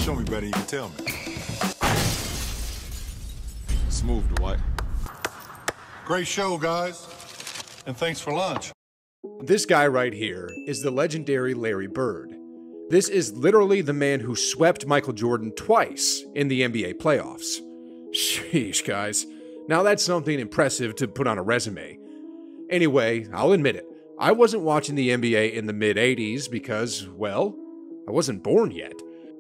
Show me better, you can tell me. Smooth, Dwight. Great show, guys. And thanks for lunch. This guy right here is the legendary Larry Bird. This is literally the man who swept Michael Jordan twice in the NBA playoffs. Sheesh, guys. Now that's something impressive to put on a resume. Anyway, I'll admit it. I wasn't watching the NBA in the mid-'80s because, well, I wasn't born yet.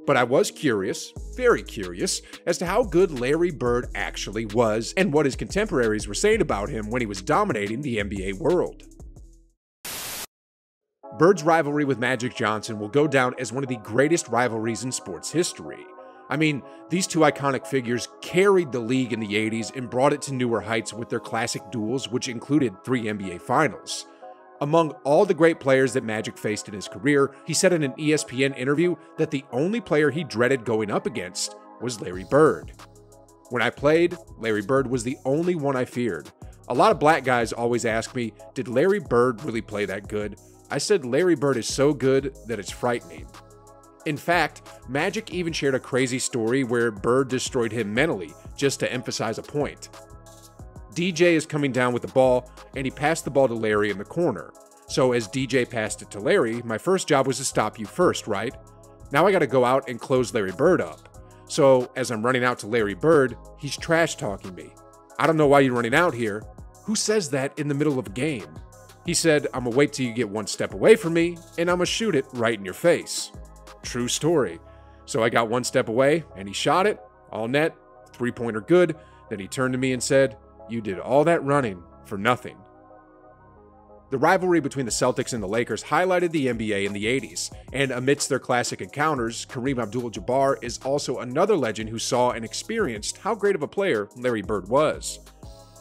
But I was curious, very curious, as to how good Larry Bird actually was and what his contemporaries were saying about him when he was dominating the NBA world. Bird's rivalry with Magic Johnson will go down as one of the greatest rivalries in sports history. I mean, these two iconic figures carried the league in the 80s and brought it to newer heights with their classic duels, which included 3 NBA Finals. Among all the great players that Magic faced in his career, he said in an ESPN interview that the only player he dreaded going up against was Larry Bird. When I played, Larry Bird was the only one I feared. A lot of black guys always ask me, did Larry Bird really play that good? I said Larry Bird is so good that it's frightening. In fact, Magic even shared a crazy story where Bird destroyed him mentally, just to emphasize a point. DJ is coming down with the ball, and he passed the ball to Larry in the corner. So as DJ passed it to Larry, my first job was to stop you first, right? Now I gotta go out and close Larry Bird up. So as I'm running out to Larry Bird, he's trash talking me. I don't know why you're running out here. Who says that in the middle of a game? He said, I'm gonna wait till you get one step away from me, and I'm gonna shoot it right in your face. True story. So I got one step away, and he shot it, all net, 3-pointer good. Then he turned to me and said, you did all that running for nothing. The rivalry between the Celtics and the Lakers highlighted the NBA in the 80s, and amidst their classic encounters, Kareem Abdul-Jabbar is also another legend who saw and experienced how great of a player Larry Bird was.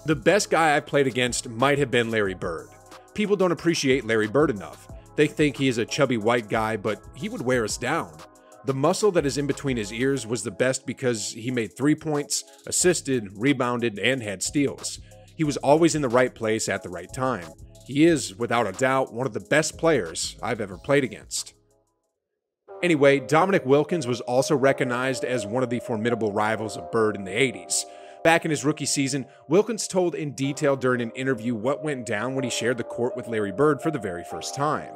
The best guy I played against might have been Larry Bird. People don't appreciate Larry Bird enough. They think he is a chubby white guy, but he would wear us down. The muscle that is in between his ears was the best because he made 3 points, assisted, rebounded, and had steals. He was always in the right place at the right time. He is, without a doubt, one of the best players I've ever played against. Anyway, Dominique Wilkins was also recognized as one of the formidable rivals of Bird in the 80s. Back in his rookie season, Wilkins told in detail during an interview what went down when he shared the court with Larry Bird for the very first time.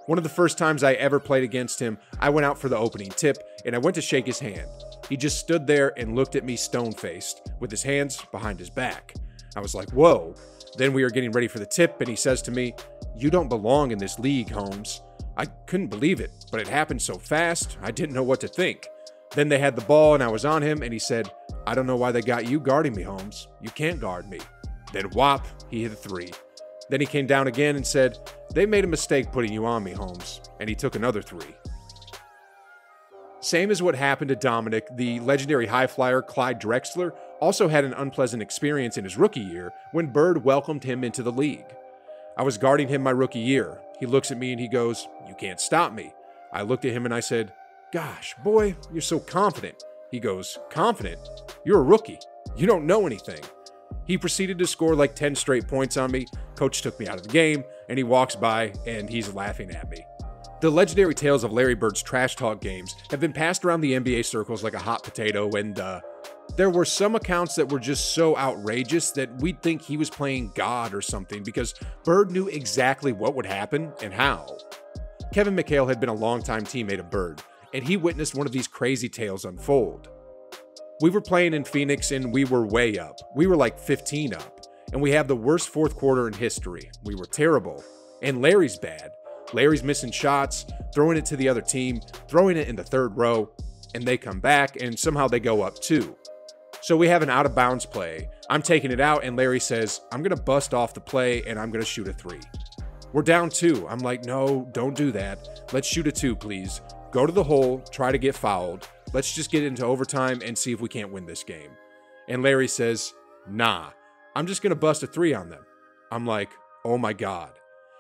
One of the first times I ever played against him, I went out for the opening tip, and I went to shake his hand. He just stood there and looked at me stone-faced, with his hands behind his back. I was like, whoa. Then we were getting ready for the tip, and he says to me, you don't belong in this league, Holmes. I couldn't believe it, but it happened so fast, I didn't know what to think. Then they had the ball, and I was on him, and he said, I don't know why they got you guarding me, Holmes. You can't guard me. Then whop, he hit a 3. Then he came down again and said, they made a mistake putting you on me, Holmes, and he took another 3. Same as what happened to Dominic, the legendary high flyer Clyde Drexler also had an unpleasant experience in his rookie year when Bird welcomed him into the league. I was guarding him my rookie year. He looks at me and he goes, you can't stop me. I looked at him and I said, gosh, boy, you're so confident. He goes, confident? You're a rookie. You don't know anything. He proceeded to score like 10 straight points on me. Coach took me out of the game, and he walks by, and he's laughing at me. The legendary tales of Larry Bird's trash talk games have been passed around the NBA circles like a hot potato, and there were some accounts that were just so outrageous that we'd think he was playing God or something because Bird knew exactly what would happen and how. Kevin McHale had been a longtime teammate of Bird, and he witnessed one of these crazy tales unfold. We were playing in Phoenix and we were way up. We were like 15 up, and we have the worst fourth quarter in history. We were terrible, and Larry's bad. Larry's missing shots, throwing it to the other team, throwing it in the third row, and they come back and somehow they go up 2. So we have an out of bounds play. I'm taking it out and Larry says, I'm gonna bust off the play and I'm gonna shoot a 3. We're down 2. I'm like, no, don't do that. Let's shoot a 2, please. Go to the hole, try to get fouled. Let's just get into overtime and see if we can't win this game. And Larry says, nah, I'm just gonna bust a 3 on them. I'm like, oh my God.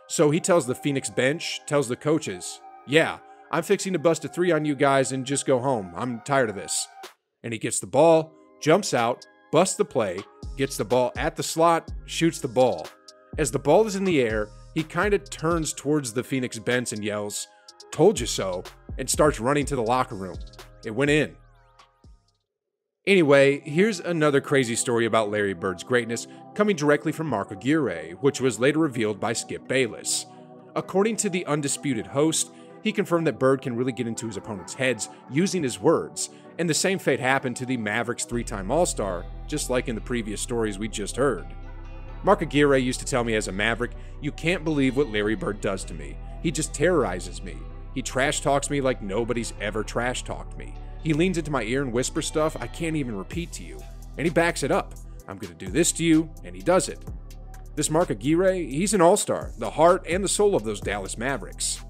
So he tells the Phoenix bench, tells the coaches, yeah, I'm fixing to bust a 3 on you guys and just go home. I'm tired of this. And he gets the ball, jumps out, busts the play, gets the ball at the slot, shoots the ball. As the ball is in the air, he kind of turns towards the Phoenix bench and yells, told you so, and starts running to the locker room. It went in. Anyway, here's another crazy story about Larry Bird's greatness coming directly from Mark Aguirre, which was later revealed by Skip Bayless. According to the Undisputed host, he confirmed that Bird can really get into his opponent's heads using his words, and the same fate happened to the Mavericks' three-time All-Star, just like in the previous stories we just heard. Mark Aguirre used to tell me as a Maverick, "You can't believe what Larry Bird does to me. He just terrorizes me. He trash talks me like nobody's ever trash talked me. He leans into my ear and whispers stuff I can't even repeat to you. And he backs it up. I'm gonna do this to you," and he does it. This Mark Aguirre, he's an all-star, the heart and the soul of those Dallas Mavericks.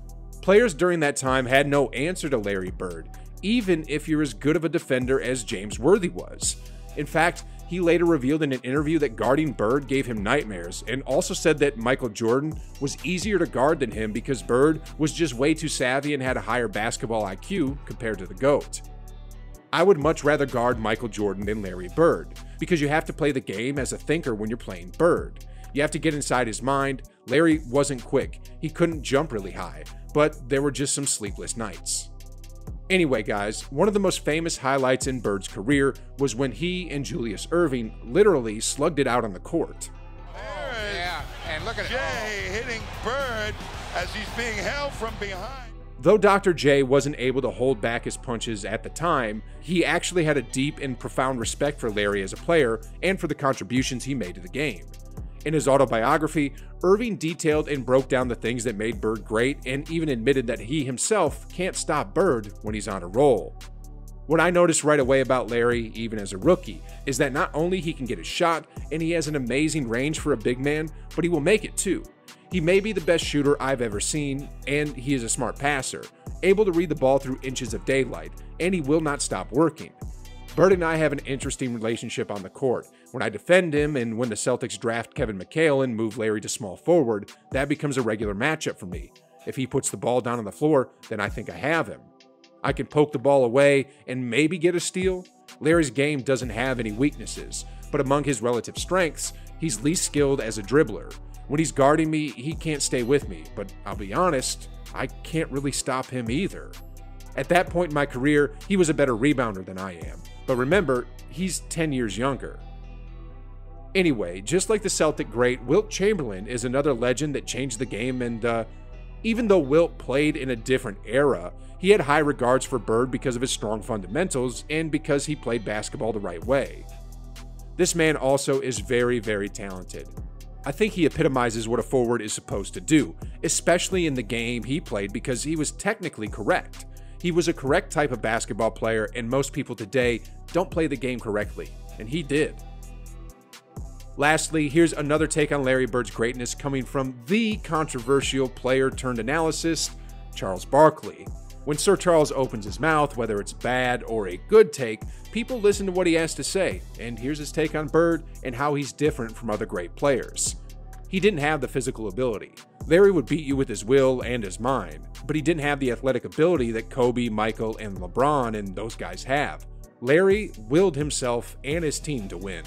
Players during that time had no answer to Larry Bird, even if you're as good of a defender as James Worthy was. In fact, he later revealed in an interview that guarding Bird gave him nightmares, and also said that Michael Jordan was easier to guard than him because Bird was just way too savvy and had a higher basketball IQ compared to the GOAT. I would much rather guard Michael Jordan than Larry Bird, because you have to play the game as a thinker when you're playing Bird. You have to get inside his mind. Larry wasn't quick, he couldn't jump really high, but there were just some sleepless nights. Anyway guys, one of the most famous highlights in Bird's career was when he and Julius Erving literally slugged it out on the court. Yeah, and look at Jay hitting Bird as he's being held from behind. Though Dr. J wasn't able to hold back his punches at the time, he actually had a deep and profound respect for Larry as a player and for the contributions he made to the game. In his autobiography, Erving detailed and broke down the things that made Bird great and even admitted that he himself can't stop Bird when he's on a roll. What I noticed right away about Larry, even as a rookie, is that not only he can get his shot and he has an amazing range for a big man, but he will make it too. He may be the best shooter I've ever seen, and he is a smart passer, able to read the ball through inches of daylight, and he will not stop working. Bird and I have an interesting relationship on the court. When I defend him, and when the Celtics draft Kevin McHale and move Larry to small forward, that becomes a regular matchup for me. If he puts the ball down on the floor, then I think I have him. I can poke the ball away and maybe get a steal. Larry's game doesn't have any weaknesses, but among his relative strengths, he's least skilled as a dribbler. When he's guarding me, he can't stay with me, but I'll be honest, I can't really stop him either. At that point in my career, he was a better rebounder than I am. But remember, he's 10 years younger. Anyway, just like the Celtic great, Wilt Chamberlain is another legend that changed the game, and even though Wilt played in a different era, he had high regards for Bird because of his strong fundamentals and because he played basketball the right way. This man also is very, very talented. I think he epitomizes what a forward is supposed to do, especially in the game he played because he was technically correct. He was a correct type of basketball player, and most people today don't play the game correctly, and he did. Lastly, here's another take on Larry Bird's greatness coming from the controversial player-turned-analyst, Charles Barkley. When Sir Charles opens his mouth, whether it's bad or a good take, people listen to what he has to say, and here's his take on Bird and how he's different from other great players. He didn't have the physical ability. Larry would beat you with his will and his mind, but he didn't have the athletic ability that Kobe, Michael, and LeBron and those guys have. Larry willed himself and his team to win.